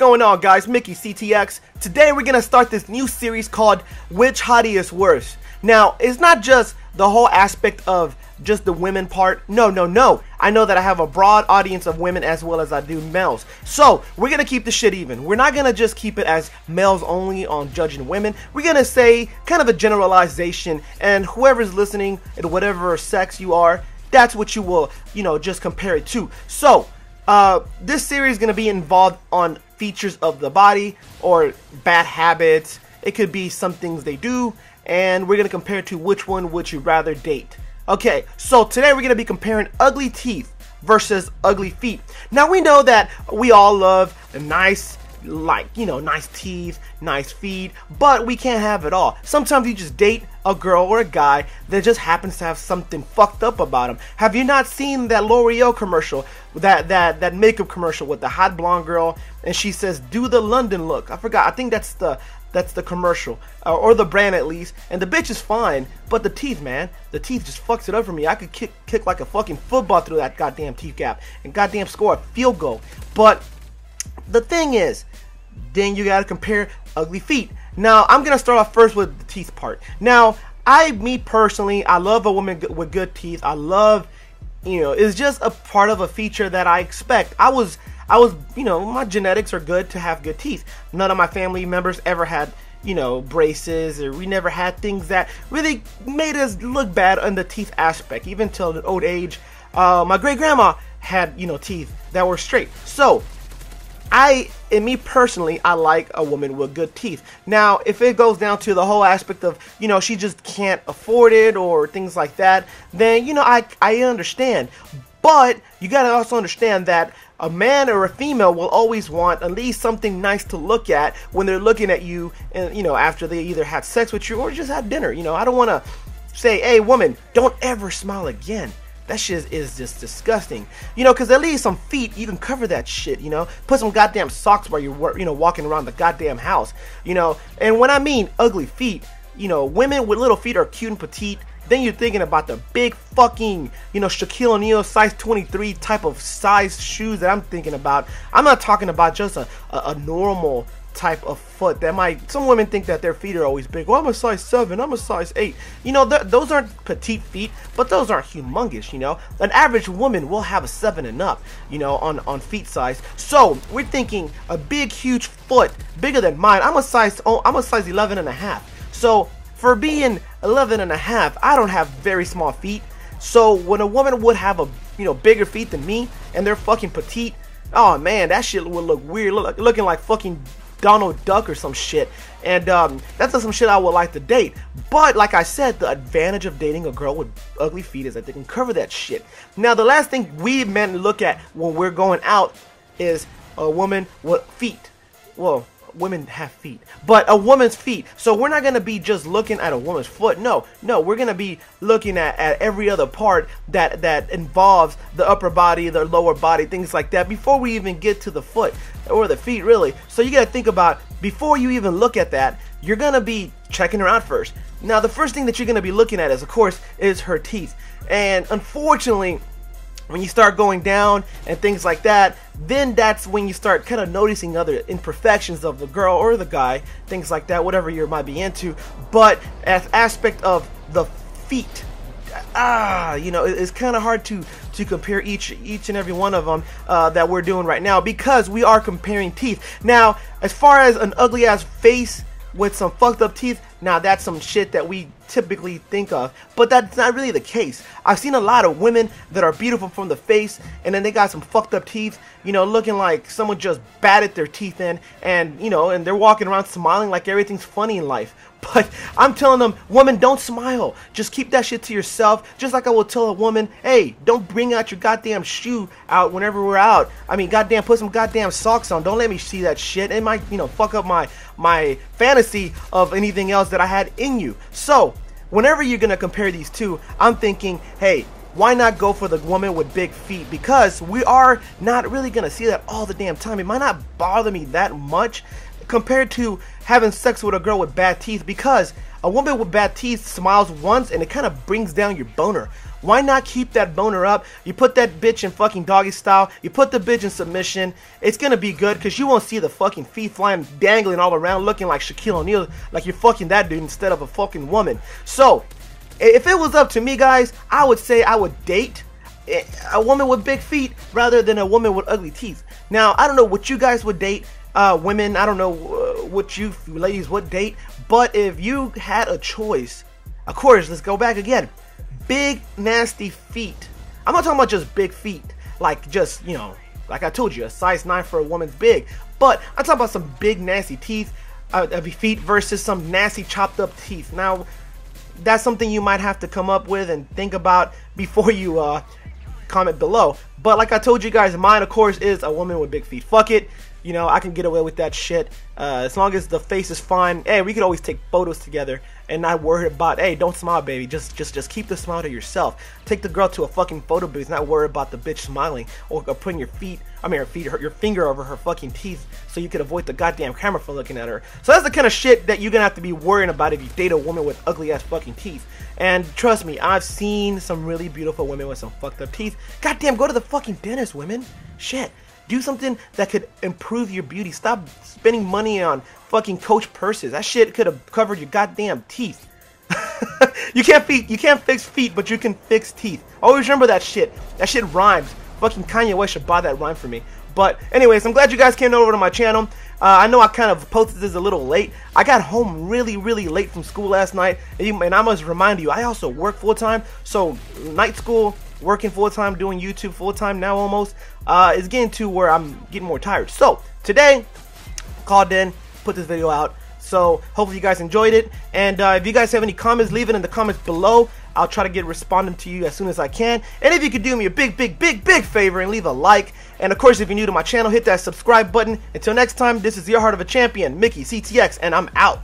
going on, guys? Mickeyctx. Today we're gonna start this new series called Which Hottie is Worse. Now, it's not just the whole aspect of just the women part. No. I know that I have a broad audience of women as well as I do males. So, we're gonna keep the shit even. We're not gonna just keep it as males only on judging women. We're gonna say kind of a generalization, and whoever's listening, at whatever sex you are, that's what you will, just compare it to. So, this series is going to be involved on features of the body or bad habits. It could be some things they do, and we're going to compare it to which one would you rather date. Okay, so today we're going to be comparing ugly teeth versus ugly feet. Now we know that we all love a nice, nice teeth, nice feet, but we can't have it all. Sometimes you just date a girl or a guy that just happens to have something fucked up about him. Have you not seen that L'Oreal commercial, that makeup commercial with the hot blonde girl, and she says, "Do the London look"? I forgot. I think that's the commercial, or the brand at least. And the bitch is fine, but the teeth, man, the teeth just fucks it up for me. I could kick like a fucking football through that goddamn teeth gap and goddamn score a field goal. But the thing is, then you gotta compare ugly feet. Now, I'm gonna start off first with the teeth part. Now, me personally, I love a woman with good teeth. I love, it's just a part of a feature that I expect. I was, my genetics are good to have good teeth. None of my family members ever had, braces, or we never had things that really made us look bad on the teeth aspect, even till the old age. My great grandma had, teeth that were straight. So, me personally, I like a woman with good teeth. Now, if it goes down to the whole aspect of, she just can't afford it or things like that, then, I understand. But you gotta also understand that a man or a female will always want at least something nice to look at when they're looking at you, and, after they either had sex with you or just had dinner. I don't want to say, "Hey, woman, don't ever smile again." That shit is just disgusting, because at least some feet, you can cover that shit, put some goddamn socks while you're, walking around the goddamn house, and when I mean ugly feet, women with little feet are cute and petite. Then you're thinking about the big fucking, Shaquille O'Neal size 23 type of size shoes that I'm thinking about. I'm not talking about just a normal type of foot that some women think that their feet are always big. Well, I'm a size 7, I'm a size 8. Those aren't petite feet, but those aren't humongous. An average woman will have a 7 and up, on feet size. So we're thinking a big, huge foot, bigger than mine. I'm a size 11 and a half. So for being 11 and a half, I don't have very small feet. So when a woman would have a bigger feet than me and they're fucking petite, oh man, that shit would look weird, looking like fucking Donald Duck or some shit. And that's some shit I would like to date. But like I said, the advantage of dating a girl with ugly feet is that they can cover that shit. Now, the last thing we men look at when we're going out is a woman with feet. Well, women have feet, but a woman's feet. So we're not going to be just looking at a woman's foot. No, we're going to be looking at every other part that involves the upper body, the lower body, things like that, before we even get to the foot or the feet, really. So you got to think about, before you even look at that, you're going to be checking her out first. Now, the first thing that you're going to be looking at is, of course, is her teeth. And unfortunately, when you start going down and things like that, then that's when you start kind of noticing other imperfections of the girl or the guy, things like that, whatever you might be into. But as aspect of the feet, it's kind of hard to compare each and every one of them that we're doing right now, because we are comparing teeth. Now, as far as an ugly ass face with some fucked up teeth, now that's some shit that we typically think of, but that's not really the case. I've seen a lot of women that are beautiful from the face, and then they got some fucked up teeth, looking like someone just batted their teeth in, and and they're walking around smiling like everything's funny in life. But I'm telling them, woman, don't smile. Just keep that shit to yourself. Just like I will tell a woman, hey, don't bring out your goddamn shoe out whenever we're out. I mean, goddamn, put some goddamn socks on. Don't let me see that shit. It might, fuck up my fantasy of anything else that I had in you. So, whenever you're gonna compare these two, I'm thinking, hey, why not go for the woman with big feet? Because we are not really gonna see that all the damn time. It might not bother me that much compared to having sex with a girl with bad teeth, because a woman with bad teeth smiles once and it kind of brings down your boner. Why not keep that boner up? You put that bitch in fucking doggy style. You put the bitch in submission. It's gonna be good because you won't see the fucking feet flying, dangling all around, looking like Shaquille O'Neal, like you're fucking that dude instead of a fucking woman. So, if it was up to me, guys, I would say I would date a woman with big feet rather than a woman with ugly teeth. Now, I don't know what you guys would date. Women, I don't know what you ladies would date, but if you had a choice, of course, let's go back again. Big, nasty feet. I'm not talking about just big feet, like just, you know, like I told you, a size 9 for a woman's big, but I'm talking about some big, nasty teeth, feet versus some nasty, chopped up teeth. Now, that's something you might have to come up with and think about before you comment below. But like I told you guys, mine, of course, is a woman with big feet. Fuck it. You know, I can get away with that shit. As long as the face is fine. Hey, we could always take photos together and not worry about, hey, don't smile, baby. Just keep the smile to yourself. Take the girl to a fucking photo booth, not worry about the bitch smiling or putting your finger over her fucking teeth so you could avoid the goddamn camera from looking at her. So that's the kind of shit that you're gonna have to be worrying about if you date a woman with ugly ass fucking teeth. And trust me, I've seen some really beautiful women with some fucked up teeth. Goddamn, go to the fucking dentist, women. Shit. Do something that could improve your beauty. Stop spending money on fucking Coach purses. That shit could have covered your goddamn teeth. You can't fix feet, but you can fix teeth. Always remember that shit. That shit rhymes. Fucking Kanye West should buy that rhyme for me. But anyways, I'm glad you guys came over to my channel. I know I kind of posted this a little late. I got home really late from school last night. And I must remind you, I also work full-time. So night school, working full-time, doing YouTube full-time now almost, is getting to where I'm getting more tired. So today, called in, put this video out. So hopefully you guys enjoyed it. And if you guys have any comments, leave it in the comments below. I'll try to get responding to you as soon as I can. And if you could do me a big favor and leave a like. And of course, if you're new to my channel, hit that subscribe button. Until next time, this is your Heart of a Champion, Mickeyctx, and I'm out.